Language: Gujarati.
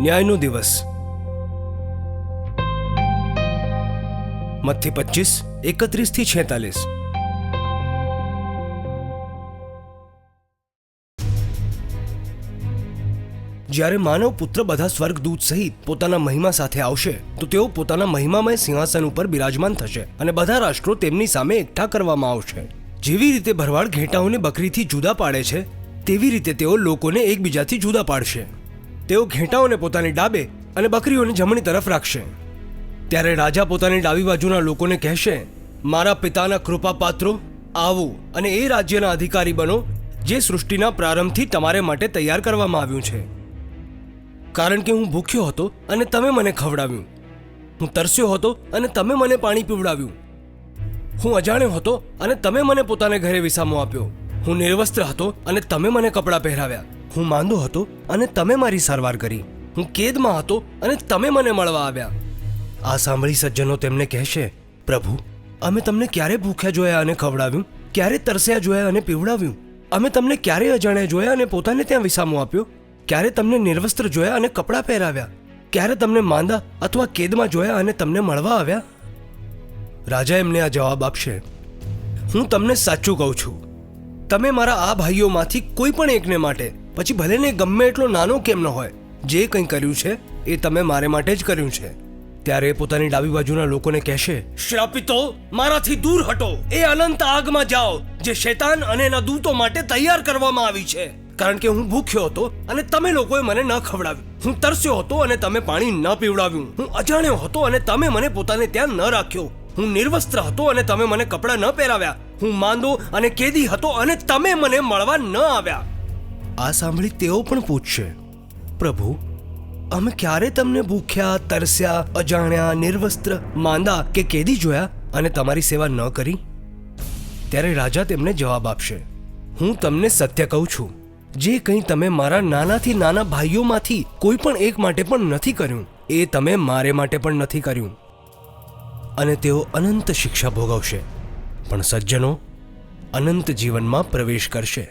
ન્યાયનો દિવસ મત્થી 25:31-46। જ્યારે માનવ પુત્ર બધા સ્વર્ગદૂત સહિત પોતાના મહિમા સાથે આવશે તો તેઓ પોતાના મહિમામય સિંહાસન ઉપર બિરાજમાન થશે અને બધા રાષ્ટ્રો તેમની સામે એકઠા કરવામાં આવશે। જેવી રીતે ભરવાડ ઘેટાઓને બકરીથી જુદા પાડે છે તેવી રીતે તેઓ લોકોને એકબીજાથી જુદા પાડશે। તેઓ ઘેટાઓને પોતાની ડાબે અને બકરીઓને જમણી તરફ રાખશે। ત્યારે રાજા પોતાની ડાબી બાજુના લોકોને કહેશે, મારા પિતાના કૃપાપાત્રો, આવો અને એ રાજ્યના અધિકારી બનો જે સૃષ્ટિના પ્રારંભથી તમારે માટે તૈયાર કરવામાં આવ્યું છે। કારણ કે હું ભૂખ્યો હતો અને તમે મને ખવડાવ્યું, હું તરસ્યો હતો અને તમે મને પાણી પીવડાવ્યું, હું અજાણ્યો હતો અને તમે મને પોતાને ઘરે વિસામો આપ્યો, હું નિર્વસ્ત્ર હતો અને તમે મને કપડાં પહેરાવ્યા, હું માંદો હતો અને તમે મારી સારવાર કરી, હું કેદમાં હતો અને તમે મને મળવા આવ્યા। આ સાંભળી સજ્જનો તેમને કહેશે, પ્રભુ, અમે તમને ક્યારે ભૂખ્યા જોયા અને ખવડાવ્યું, ક્યારે તરસ્યા જોયા અને પીવડાવ્યું? અમે તમને ક્યારે અજાણ્યા જોયા અને પોતાને ત્યાં વિસામો આપ્યો? ક્યારે તમને નિર્વસ્ત્ર જોયા અને કપડાં પહેરાવ્યા? ક્યારે તમને માંદા અથવા કેદમાં જોયા અને તમને મળવા આવ્યા? રાજા એમને આ જવાબ આપશે, હું તમને સાચું કહું છું, તમે મારા આ ભાઈઓમાંથી કોઈ પણ એકને માટે, પછી ભલે ને ગમે એટલો નાનો કેમ ન હોય, જે કંઈ કર્યું છે એ તમે મારે માટે જ કર્યું છે। ત્યારે પોતાની ડાબી બાજુના લોકોને કહેશે, શ્રાપિતો, મારાથી દૂર હટો, એ અનંત આગમાં જાઓ જે શૈતાન અને એના દૂતો માટે તૈયાર કરવામાં આવી છે। કારણ કે હું ભૂખ્યો હતો અને તમે લોકોએ મને ન ખવડાવ્યું, હું તરસ્યો હતો અને તમે પાણી ન પીવડાવ્યું, હું અજાણ્યો હતો અને તમે મને પોતાને ત્યાં ન રાખ્યો, હું નિર્વસ્ત્ર હતો અને તમે મને કપડાં ન પહેરાવ્યા, હું માંદો અને કેદી હતો અને તમે મને મળવા ન આવ્યા। આ સાંભળી તેઓ પણ પૂછશે, પ્રભુ, અમે ક્યારે તમને ભૂખ્યા, તરસ્યા, અજાણ્યા, નિર્વસ્ત્ર, માંદા કે કેદી જોયા અને તમારી સેવા ન કરી? ત્યારે રાજા તેમને જવાબ આપશે, હું તમને સત્ય કહું છું, જે કંઈ તમે મારા નાનાથી નાના ભાઈઓમાંથી કોઈ પણ એક માટે પણ નથી કર્યું, એ તમે મારે માટે પણ નથી કર્યું। અને તેઓ અનંત શિક્ષા ભોગવશે, પણ સજ્જનો અનંત જીવનમાં પ્રવેશ કરશે।